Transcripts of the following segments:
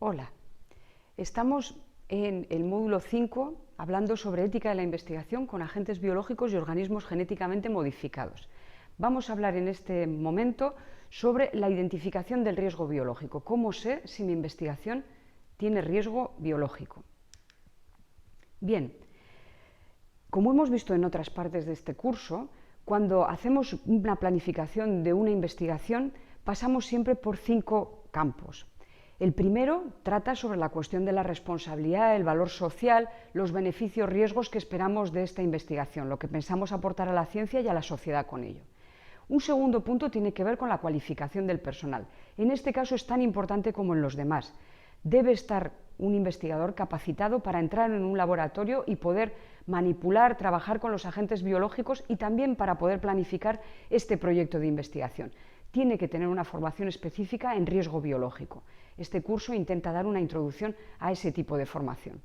Hola, estamos en el módulo 5 hablando sobre ética de la investigación con agentes biológicos y organismos genéticamente modificados. Vamos a hablar en este momento sobre la identificación del riesgo biológico. ¿Cómo sé si mi investigación tiene riesgo biológico? Bien, como hemos visto en otras partes de este curso, cuando hacemos una planificación de una investigación pasamos siempre por 5 campos. El primero trata sobre la cuestión de la responsabilidad, el valor social, los beneficios, riesgos que esperamos de esta investigación, lo que pensamos aportar a la ciencia y a la sociedad con ello. Un segundo punto tiene que ver con la cualificación del personal. En este caso es tan importante como en los demás. Debe estar un investigador capacitado para entrar en un laboratorio y poder manipular, trabajar con los agentes biológicos y también para poder planificar este proyecto de investigación. Tiene que tener una formación específica en riesgo biológico. Este curso intenta dar una introducción a ese tipo de formación.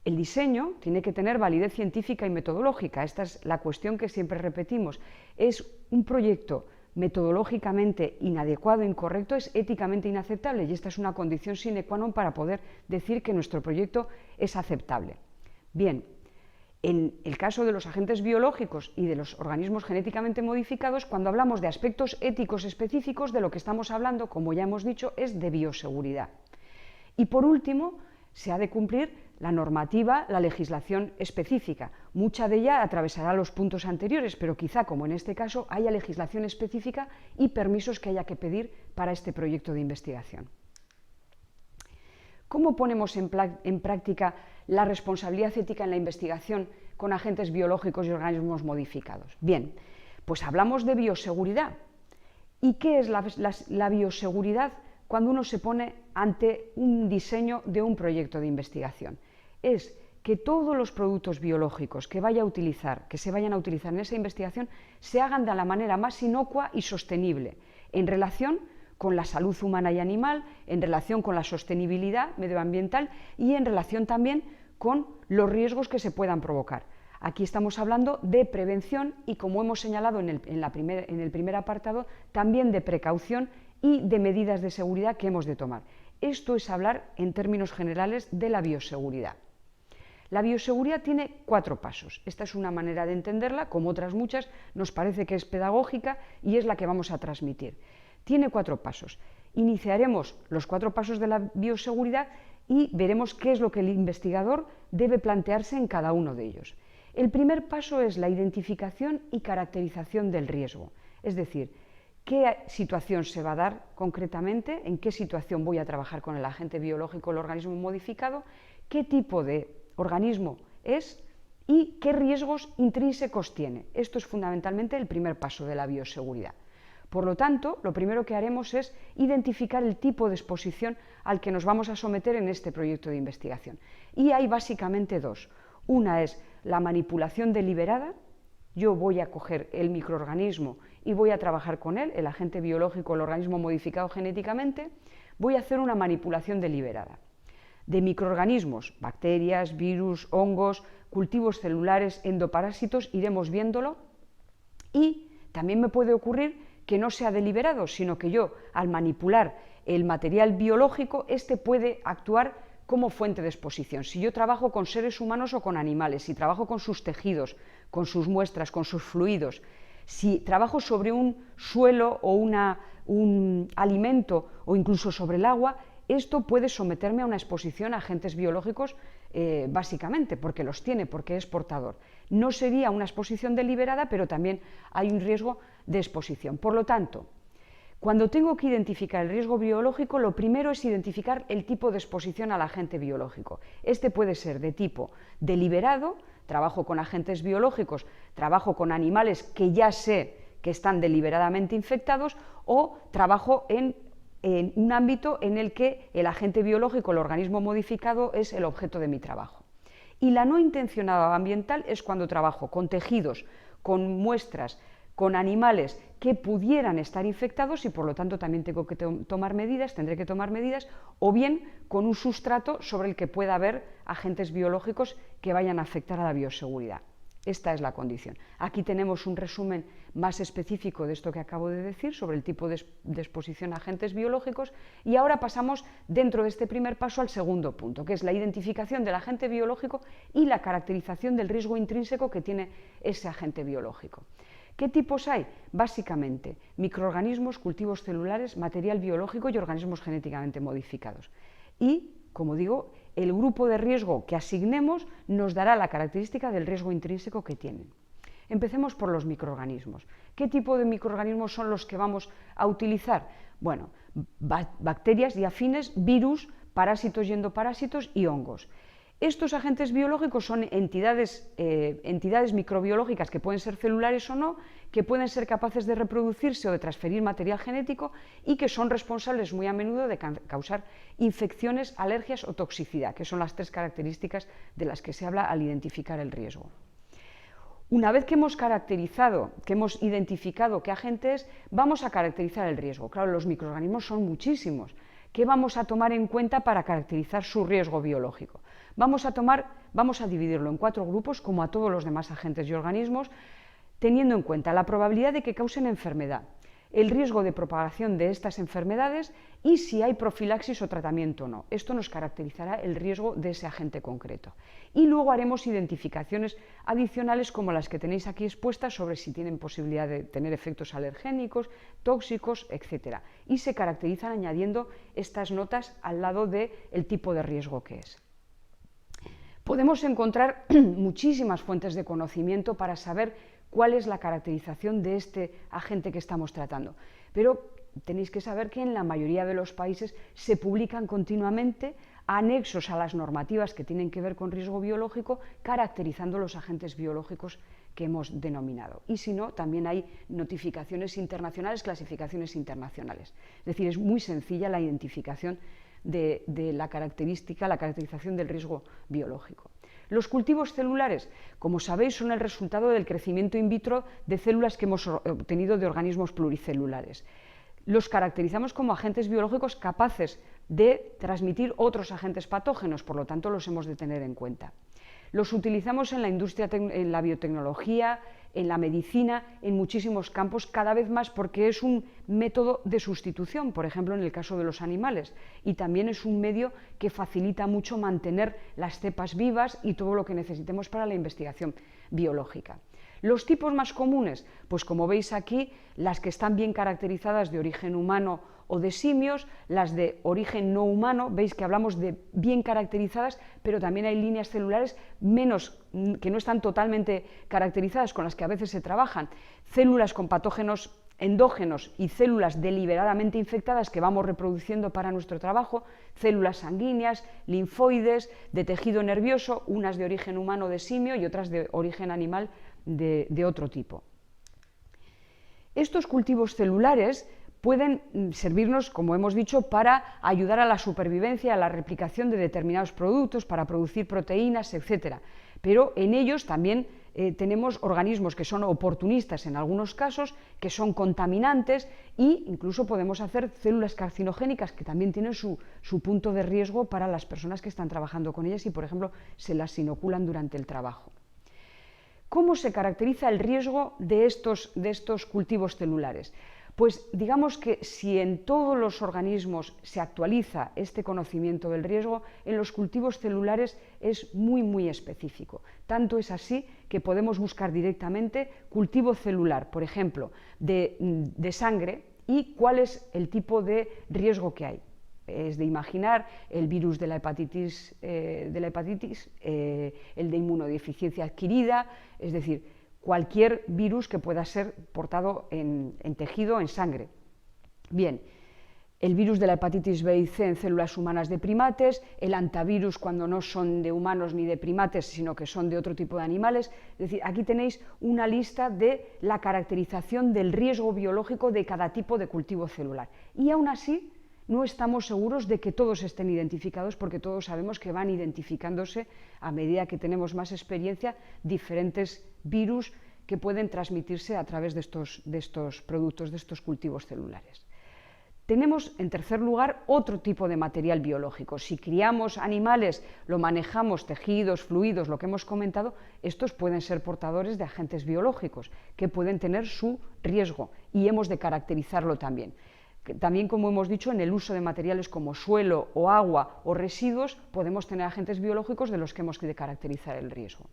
El diseño tiene que tener validez científica y metodológica. Esta es la cuestión que siempre repetimos. Es un proyecto metodológicamente inadecuado e incorrecto, es éticamente inaceptable y esta es una condición sine qua non para poder decir que nuestro proyecto es aceptable. Bien, en el caso de los agentes biológicos y de los organismos genéticamente modificados, cuando hablamos de aspectos éticos específicos, de lo que estamos hablando, como ya hemos dicho, es de bioseguridad. Y por último, se ha de cumplir la normativa, la legislación específica. Mucha de ella atravesará los puntos anteriores, pero quizá, como en este caso, haya legislación específica y permisos que haya que pedir para este proyecto de investigación. ¿Cómo ponemos en práctica la responsabilidad ética en la investigación con agentes biológicos y organismos modificados? Bien, pues hablamos de bioseguridad. ¿Y qué es la bioseguridad cuando uno se pone ante un diseño de un proyecto de investigación? Es que todos los productos biológicos que se vayan a utilizar en esa investigación se hagan de la manera más inocua y sostenible en relación con la salud humana y animal, en relación con la sostenibilidad medioambiental y en relación también con los riesgos que se puedan provocar. Aquí estamos hablando de prevención y, como hemos señalado en el primer apartado, también de precaución y de medidas de seguridad que hemos de tomar. Esto es hablar en términos generales de la bioseguridad. La bioseguridad tiene 4 pasos. Esta es una manera de entenderla, como otras muchas, nos parece que es pedagógica y es la que vamos a transmitir. Tiene 4 pasos. Iniciaremos los 4 pasos de la bioseguridad y veremos qué es lo que el investigador debe plantearse en cada uno de ellos. El primer paso es la identificación y caracterización del riesgo, es decir, qué situación se va a dar concretamente, en qué situación voy a trabajar con el agente biológico, el organismo modificado, qué tipo de organismo es y qué riesgos intrínsecos tiene. Esto es fundamentalmente el primer paso de la bioseguridad. Por lo tanto, lo primero que haremos es identificar el tipo de exposición al que nos vamos a someter en este proyecto de investigación. Y hay básicamente 2. Una es la manipulación deliberada. Yo voy a coger el microorganismo y voy a trabajar con él, el agente biológico, el organismo modificado genéticamente. Voy a hacer una manipulación deliberada de microorganismos, bacterias, virus, hongos, cultivos celulares, endoparásitos, iremos viéndolo. Y también me puede ocurrir que no sea deliberado, sino que yo, al manipular el material biológico, este puede actuar como fuente de exposición. Si yo trabajo con seres humanos o con animales, si trabajo con sus tejidos, con sus muestras, con sus fluidos, si trabajo sobre un suelo o un alimento o incluso sobre el agua, esto puede someterme a una exposición a agentes biológicos básicamente, porque los tiene, porque es portador. No sería una exposición deliberada, pero también hay un riesgo de exposición. Por lo tanto, cuando tengo que identificar el riesgo biológico, lo primero es identificar el tipo de exposición al agente biológico. Este puede ser de tipo deliberado, trabajo con agentes biológicos, trabajo con animales que ya sé que están deliberadamente infectados, o trabajo en un ámbito en el que el agente biológico, el organismo modificado, es el objeto de mi trabajo. Y la no intencionada ambiental es cuando trabajo con tejidos, con muestras, con animales que pudieran estar infectados y por lo tanto también tengo que tendré que tomar medidas, o bien con un sustrato sobre el que pueda haber agentes biológicos que vayan a afectar a la bioseguridad. Esta es la condición. Aquí tenemos un resumen más específico de esto que acabo de decir, sobre el tipo de exposición a agentes biológicos, y ahora pasamos dentro de este primer paso al segundo punto, que es la identificación del agente biológico y la caracterización del riesgo intrínseco que tiene ese agente biológico. ¿Qué tipos hay? Básicamente, microorganismos, cultivos celulares, material biológico y organismos genéticamente modificados. Y, como digo, el grupo de riesgo que asignemos nos dará la característica del riesgo intrínseco que tienen. Empecemos por los microorganismos. ¿Qué tipo de microorganismos son los que vamos a utilizar? Bueno, bacterias y afines, virus, parásitos y endoparásitos y hongos. Estos agentes biológicos son entidades microbiológicas que pueden ser celulares o no, que pueden ser capaces de reproducirse o de transferir material genético y que son responsables muy a menudo de causar infecciones, alergias o toxicidad, que son las tres características de las que se habla al identificar el riesgo. Una vez que hemos identificado qué agente es, vamos a caracterizar el riesgo. Claro, los microorganismos son muchísimos. ¿Qué vamos a tomar en cuenta para caracterizar su riesgo biológico? Vamos a dividirlo en 4 grupos, como a todos los demás agentes y organismos, teniendo en cuenta la probabilidad de que causen enfermedad, el riesgo de propagación de estas enfermedades y si hay profilaxis o tratamiento o no. Esto nos caracterizará el riesgo de ese agente concreto. Y luego haremos identificaciones adicionales como las que tenéis aquí expuestas sobre si tienen posibilidad de tener efectos alergénicos, tóxicos, etc. Y se caracterizan añadiendo estas notas al lado del tipo de riesgo que es. Podemos encontrar muchísimas fuentes de conocimiento para saber cuál es la caracterización de este agente que estamos tratando. Pero tenéis que saber que en la mayoría de los países se publican continuamente anexos a las normativas que tienen que ver con riesgo biológico, caracterizando los agentes biológicos que hemos denominado. Y si no, también hay notificaciones internacionales, clasificaciones internacionales. Es decir, es muy sencilla la identificación de la caracterización del riesgo biológico. Los cultivos celulares, como sabéis, son el resultado del crecimiento in vitro de células que hemos obtenido de organismos pluricelulares. Los caracterizamos como agentes biológicos capaces de transmitir otros agentes patógenos, por lo tanto los hemos de tener en cuenta. Los utilizamos en la industria, en la biotecnología, en la medicina, en muchísimos campos, cada vez más porque es un método de sustitución, por ejemplo, en el caso de los animales, y también es un medio que facilita mucho mantener las cepas vivas y todo lo que necesitemos para la investigación biológica. Los tipos más comunes, pues como veis aquí, las que están bien caracterizadas de origen humano o de simios, las de origen no humano, veis que hablamos de bien caracterizadas, pero también hay líneas celulares que no están totalmente caracterizadas, con las que a veces se trabajan, células con patógenos endógenos y células deliberadamente infectadas que vamos reproduciendo para nuestro trabajo, células sanguíneas, linfoides, de tejido nervioso, unas de origen humano de simio y otras de origen animal de otro tipo. Estos cultivos celulares pueden servirnos, como hemos dicho, para ayudar a la supervivencia, a la replicación de determinados productos, para producir proteínas, etc. Pero en ellos también tenemos organismos que son oportunistas en algunos casos, que son contaminantes e incluso podemos hacer células carcinogénicas que también tienen su punto de riesgo para las personas que están trabajando con ellas y, por ejemplo, se las inoculan durante el trabajo. ¿Cómo se caracteriza el riesgo de estos cultivos celulares? Pues digamos que si en todos los organismos se actualiza este conocimiento del riesgo, en los cultivos celulares es muy específico. Tanto es así que podemos buscar directamente cultivo celular, por ejemplo, de sangre y cuál es el tipo de riesgo que hay. Es de imaginar el virus de la hepatitis, el de inmunodeficiencia adquirida, es decir, cualquier virus que pueda ser portado en tejido, en sangre. Bien, el virus de la hepatitis B y C en células humanas de primates, el antivirus cuando no son de humanos ni de primates, sino que son de otro tipo de animales. Es decir, aquí tenéis una lista de la caracterización del riesgo biológico de cada tipo de cultivo celular. Y aún así, no estamos seguros de que todos estén identificados porque todos sabemos que van identificándose a medida que tenemos más experiencia diferentes virus que pueden transmitirse a través de estos productos, de estos cultivos celulares. Tenemos, en tercer lugar, otro tipo de material biológico. Si criamos animales, lo manejamos, tejidos, fluidos, lo que hemos comentado, estos pueden ser portadores de agentes biológicos que pueden tener su riesgo y hemos de caracterizarlo también. También, como hemos dicho, en el uso de materiales como suelo o agua o residuos, podemos tener agentes biológicos de los que hemos de caracterizar el riesgo.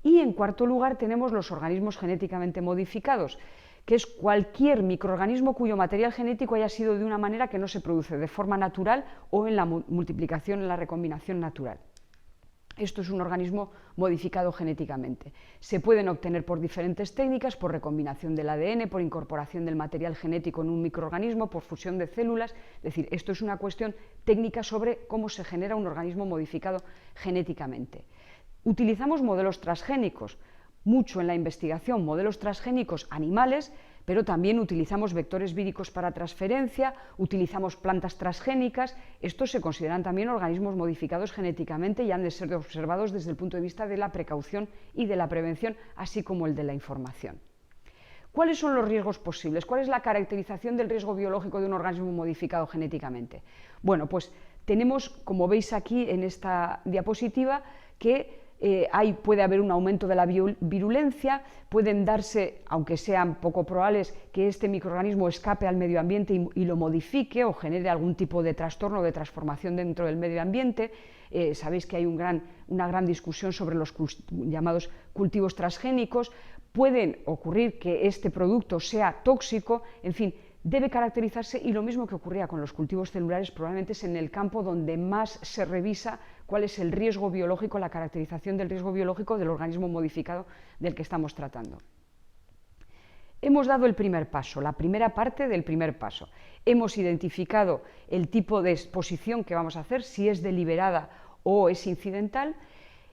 Y en cuarto lugar tenemos los organismos genéticamente modificados, que es cualquier microorganismo cuyo material genético haya sido de una manera que no se produce de forma natural o en la multiplicación, en la recombinación natural. Esto es un organismo modificado genéticamente. Se pueden obtener por diferentes técnicas, por recombinación del ADN, por incorporación del material genético en un microorganismo, por fusión de células. Es decir, esto es una cuestión técnica sobre cómo se genera un organismo modificado genéticamente. Utilizamos modelos transgénicos, mucho en la investigación, modelos transgénicos animales, pero también utilizamos vectores víricos para transferencia, utilizamos plantas transgénicas. Estos se consideran también organismos modificados genéticamente y han de ser observados desde el punto de vista de la precaución y de la prevención, así como el de la información. ¿Cuáles son los riesgos posibles? ¿Cuál es la caracterización del riesgo biológico de un organismo modificado genéticamente? Bueno, pues tenemos, como veis aquí en esta diapositiva, que puede haber un aumento de la virulencia, pueden darse, aunque sean poco probables, que este microorganismo escape al medio ambiente y lo modifique o genere algún tipo de trastorno o de transformación dentro del medio ambiente. Sabéis que hay una gran discusión sobre los llamados cultivos transgénicos. Pueden ocurrir que este producto sea tóxico, en fin, debe caracterizarse, y lo mismo que ocurría con los cultivos celulares, probablemente es en el campo donde más se revisa cuál es el riesgo biológico, la caracterización del riesgo biológico del organismo modificado del que estamos tratando. Hemos dado el primer paso, la primera parte del primer paso. Hemos identificado el tipo de exposición que vamos a hacer, si es deliberada o es incidental.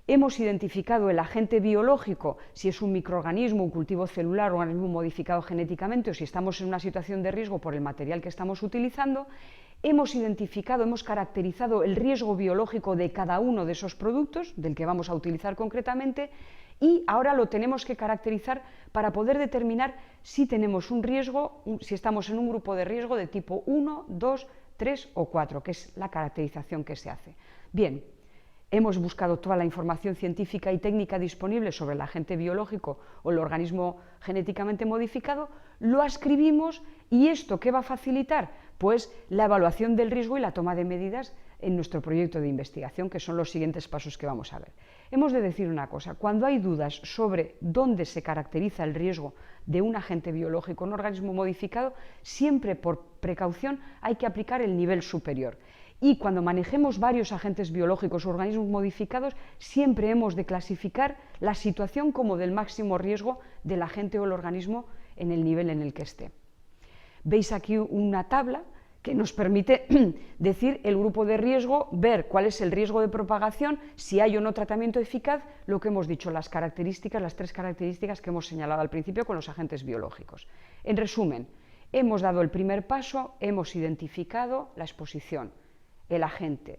Hemos identificado el agente biológico, si es un microorganismo, un cultivo celular, un organismo modificado genéticamente, o si estamos en una situación de riesgo por el material que estamos utilizando. Hemos identificado, hemos caracterizado el riesgo biológico de cada uno de esos productos, del que vamos a utilizar concretamente, y ahora lo tenemos que caracterizar para poder determinar si tenemos un riesgo, si estamos en un grupo de riesgo de tipo 1, 2, 3 o 4, que es la caracterización que se hace. Bien. Hemos buscado toda la información científica y técnica disponible sobre el agente biológico o el organismo genéticamente modificado, lo ascribimos, y ¿esto qué va a facilitar? Pues la evaluación del riesgo y la toma de medidas en nuestro proyecto de investigación, que son los siguientes pasos que vamos a ver. Hemos de decir una cosa: cuando hay dudas sobre dónde se caracteriza el riesgo de un agente biológico, un organismo modificado, siempre por precaución hay que aplicar el nivel superior. Y cuando manejemos varios agentes biológicos o organismos modificados, siempre hemos de clasificar la situación como del máximo riesgo del agente o el organismo en el nivel en el que esté. Veis aquí una tabla que nos permite decir el grupo de riesgo, ver cuál es el riesgo de propagación, si hay o no tratamiento eficaz, lo que hemos dicho, las características, las tres características que hemos señalado al principio con los agentes biológicos. En resumen, hemos dado el primer paso, hemos identificado la exposición, el agente,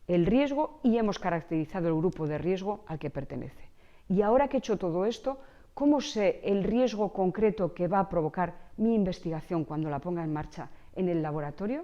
el riesgo, y hemos caracterizado el grupo de riesgo al que pertenece. Y ahora que he hecho todo esto, ¿cómo sé el riesgo concreto que va a provocar mi investigación cuando la ponga en marcha en el laboratorio?